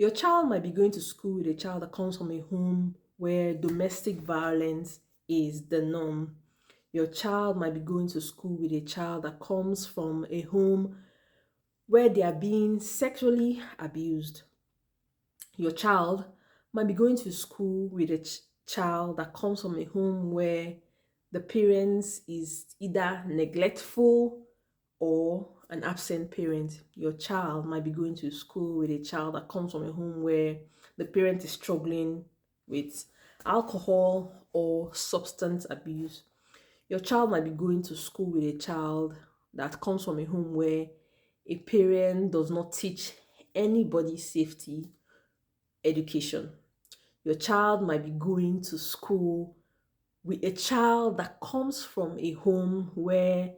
Your child might be going to school with a child that comes from a home where domestic violence is the norm. Your child might be going to school with a child that comes from a home where they are being sexually abused. Your child might be going to school with a child that comes from a home where the parents is either neglectful or an absent parent. Your child might be going to school with a child that comes from a home where the parent is struggling with alcohol or substance abuse. Your child might be going to school with a child that comes from a home where a parent does not teach anybody safety education. Your child might be going to school with a child that comes from a home where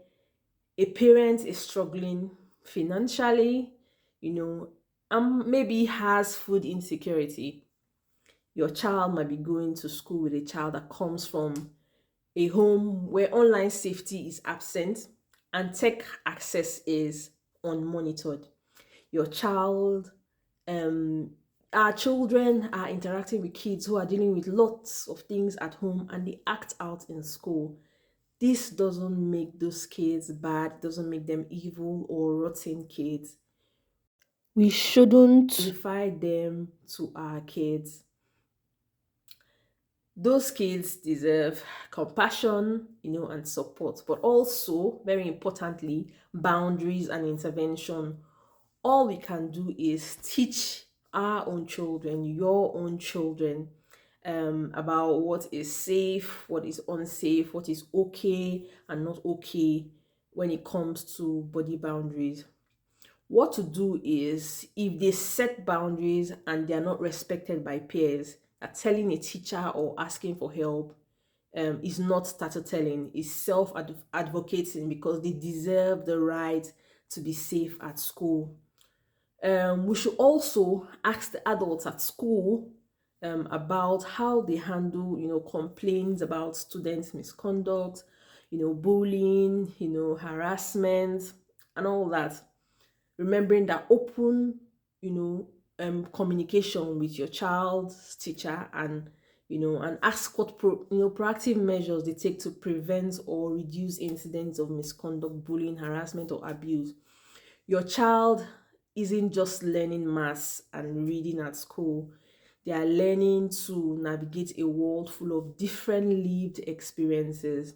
a parent is struggling financially, maybe has food insecurity. Your child might be going to school with a child that comes from a home where online safety is absent and tech access is unmonitored. Your child, um, our children are interacting with kids who are dealing with lots of things at home and they act out in school. This doesn't make those kids bad, doesn't make them evil or rotten kids. We shouldn't refer them to our kids. Those kids deserve compassion, and support, but also, very importantly, boundaries and intervention. All we can do is teach our own children, your own children, about what is safe, what is unsafe, what is okay and not okay when it comes to body boundaries. What to do is if they set boundaries and they are not respected by peers, that telling a teacher or asking for help is not tattletelling, is self advocating because they deserve the right to be safe at school. We should also ask the adults at school about how they handle, complaints about students' misconduct, bullying, harassment, and all that. Remembering that open, communication with your child's teacher and ask what proactive measures they take to prevent or reduce incidents of misconduct, bullying, harassment, or abuse. Your child isn't just learning maths and reading at school. They are learning to navigate a world full of different lived experiences.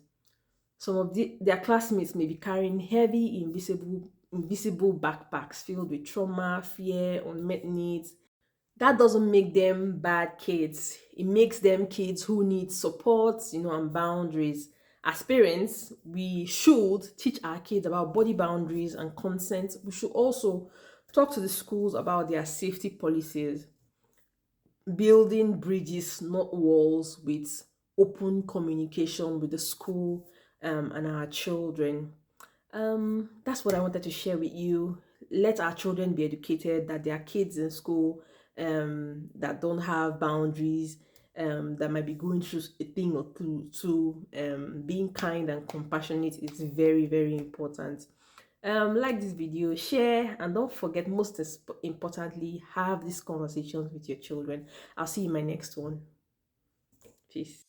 Some of their classmates may be carrying heavy, invisible backpacks filled with trauma, fear, unmet needs. That doesn't make them bad kids. It makes them kids who need support, and boundaries. As parents, we should teach our kids about body boundaries and consent. We should also talk to the schools about their safety policies, building bridges, not walls, with open communication with the school and our children. That's what I wanted to share with you. Let our children be educated, that there are kids in school that don't have boundaries, that might be going through a thing or two. So being kind and compassionate is very, very important. Like this video, share, and don't forget, most importantly, have these conversations with your children. I'll see you in my next one. Peace.